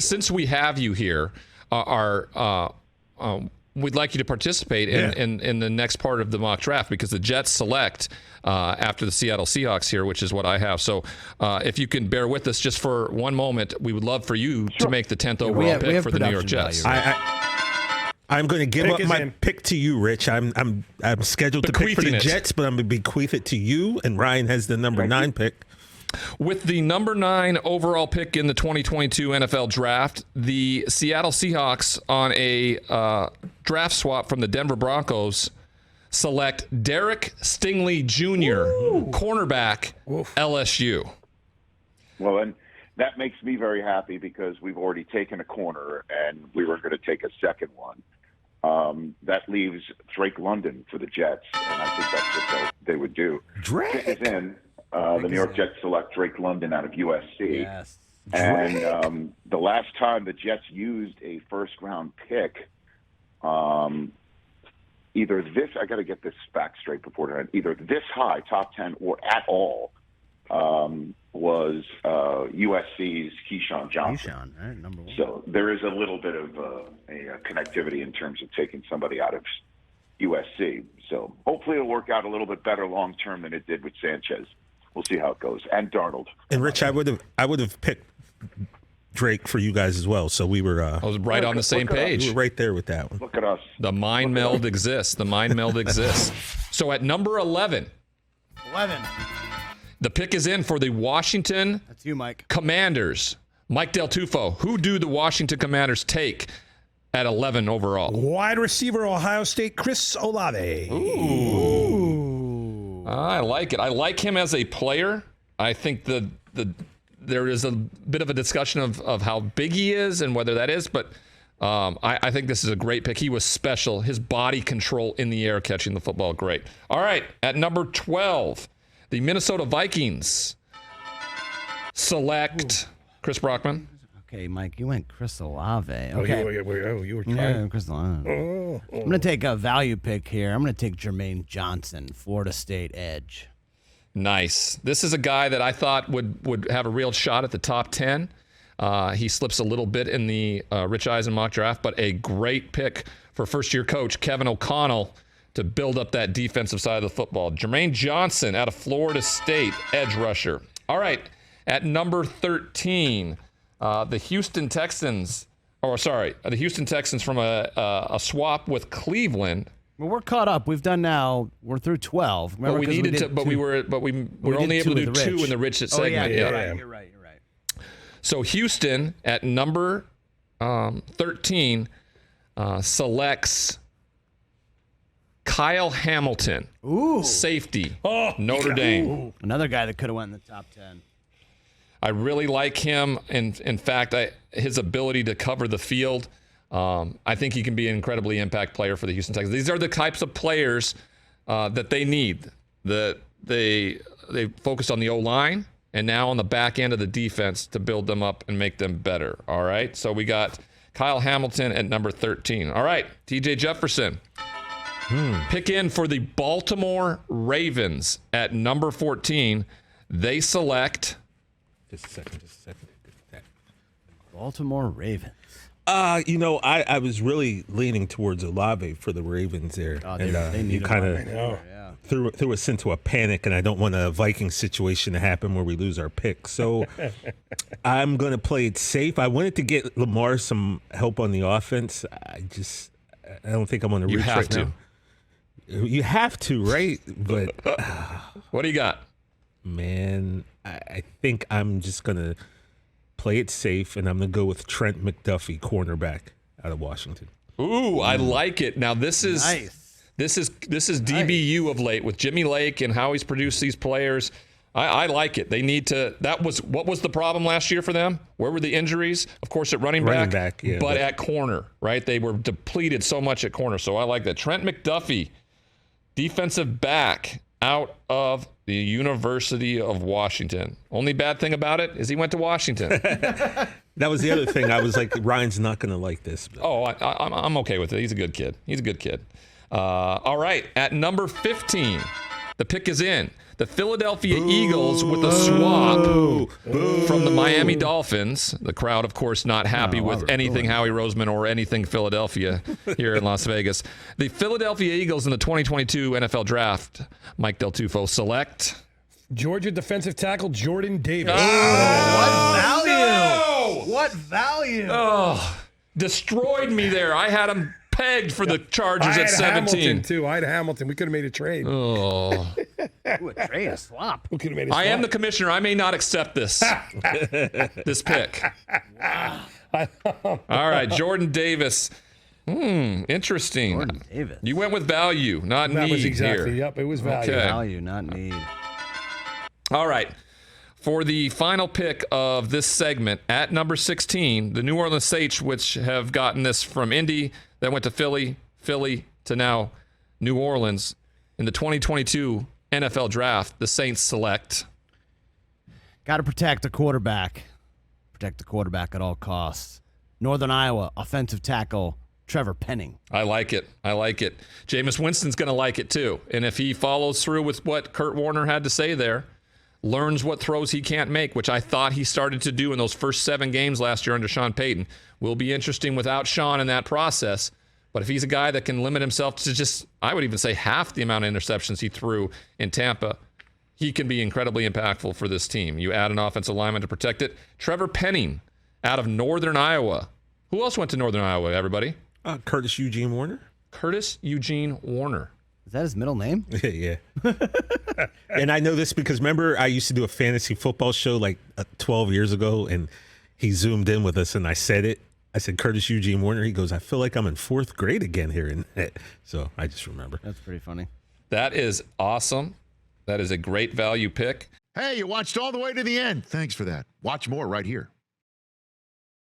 since we have you here, we'd like you to participate in the next part of the mock draft, because the Jets select after the Seattle Seahawks here, which is what I have. So if you can bear with us just for one moment, we would love for you to make the 10th overall pick for the New York Jets. I'm going to give up my pick to you, Rich. I'm scheduled to pick for the Jets, but I'm going to bequeath it to you, and Ryan has the number 9 pick. With the number 9 overall pick in the 2022 NFL Draft, the Seattle Seahawks, on a draft swap from the Denver Broncos, select Derek Stingley Jr., cornerback, LSU. Well, and that makes me very happy, because we've already taken a corner, and we were going to take a second one. That leaves Drake London for the Jets, and I think that's what they would do. Drake is in. The New York Jets select Drake London out of USC. Yes. And the last time the Jets used a first-round pick, either this, I got to get this back straight before either this high, top 10, or at all, was USC's Keyshawn Johnson. Right, number 1. So there is a little bit of a connectivity in terms of taking somebody out of USC. So hopefully it'll work out a little bit better long-term than it did with Sanchez. We'll see how it goes. And Darnold. And Rich, I would have picked Drake for you guys as well. So we were. I was right on the same page. We were right there with that one. Look at us. The mind meld exists. The mind meld exists. So at number 11, the pick is in for the Washington That's you, Mike. Commanders. Mike Del Tufo. Who do the Washington Commanders take at 11 overall? Wide receiver, Ohio State, Chris Olave. Ooh. I like it. I like him as a player. I think there is a bit of a discussion of how big he is and whether that is, but I think this is a great pick. He was special. His body control in the air catching the football, great. All right, at number 12, the Minnesota Vikings select Chris Brockman. Okay, Mike, you went Chris Olave. Okay. You were trying. Yeah, Chris Olave. I'm going to take a value pick here. I'm going to take Jermaine Johnson, Florida State edge. Nice. This is a guy that I thought would have a real shot at the top 10. He slips a little bit in the Rich Eisen mock draft, but a great pick for first-year coach Kevin O'Connell to build up that defensive side of the football. Jermaine Johnson out of Florida State, edge rusher. All right, at number 13, the Houston Texans from a swap with Cleveland. Well, we're caught up. We've done now. We're through 12. Remember, but we were only able to do 2 in the Rich segment. Yeah, you're right. So Houston at number 13 selects Kyle Hamilton, safety, Notre Dame. Another guy that could have went in the top 10. I really like him. In fact, his ability to cover the field. I think he can be an incredibly impact player for the Houston Texans. These are the types of players that they need. They focused on the O-line and now on the back end of the defense to build them up and make them better. All right, so we got Kyle Hamilton at number 13. All right, TJ Jefferson. Pick in for the Baltimore Ravens at number 14. They select... Just a second. Baltimore Ravens. I was really leaning towards Olave for the Ravens there. They need you kind of threw us into a panic, and I don't want a Viking situation to happen where we lose our pick. So I'm going to play it safe. I wanted to get Lamar some help on the offense. I don't think I'm on the reach right now. You have to, right? But what do you got? Man, I think I'm just going to play it safe, and I'm going to go with Trent McDuffie, cornerback out of Washington. Ooh, I like it. Now, this is nice. This is DBU of late with Jimmy Lake and how he's produced these players. I like it. They need to. What was the problem last year for them? Where were the injuries? Of course, at running back, yeah, but at corner, right? They were depleted so much at corner. So I like that. Trent McDuffie, defensive back out of the University of Washington. Only bad thing about it is he went to Washington. That was the other thing. I was like, Ryan's not going to like this. But. Oh, I'm okay with it. He's a good kid. All right, at number 15, The pick is in. The Philadelphia Eagles with a swap from the Miami Dolphins. The crowd, of course, not happy with anything Howie Roseman or anything Philadelphia here in Las Vegas. The Philadelphia Eagles in the 2022 NFL Draft. Mike Del Tufo select. Georgia defensive tackle Jordan Davis. What value? No! What value? Oh, destroyed me there. I had him pegged for the Chargers at 17. Hamilton, too. I had Hamilton. We could have made a trade. Oh. Ooh, a trade, a swap. We could have made a swap. I am the commissioner. I may not accept this pick. All right, Jordan Davis. Interesting. Jordan Davis. You went with value, not need. That was exactly. Here. Yep, it was value. Okay. Value, not need. All right. For the final pick of this segment, at number 16, the New Orleans Saints, which have gotten this from Indy, that went to Philly to now New Orleans. In the 2022 NFL Draft, the Saints select. Got to protect the quarterback. Protect the quarterback at all costs. Northern Iowa offensive tackle Trevor Penning. I like it. Jameis Winston's going to like it too. And if he follows through with what Kurt Warner had to say there, learns what throws he can't make, which I thought he started to do in those first 7 games last year under Sean Payton, will be interesting without Sean in that process. But if he's a guy that can limit himself to just, I would even say half the amount of interceptions he threw in Tampa, he can be incredibly impactful for this team. You add an offensive lineman to protect it. Trevor Penning out of Northern Iowa. Who else went to Northern Iowa, everybody? Curtis Eugene Warner. Curtis Eugene Warner. Is that his middle name? Yeah. And I know this because remember I used to do a fantasy football show like 12 years ago, and he zoomed in with us and I said it. I said Curtis Eugene Warner. He goes, I feel like I'm in 4th grade again here. So I just remember. That's pretty funny. That is awesome. That is a great value pick. Hey, you watched all the way to the end. Thanks for that. Watch more right here.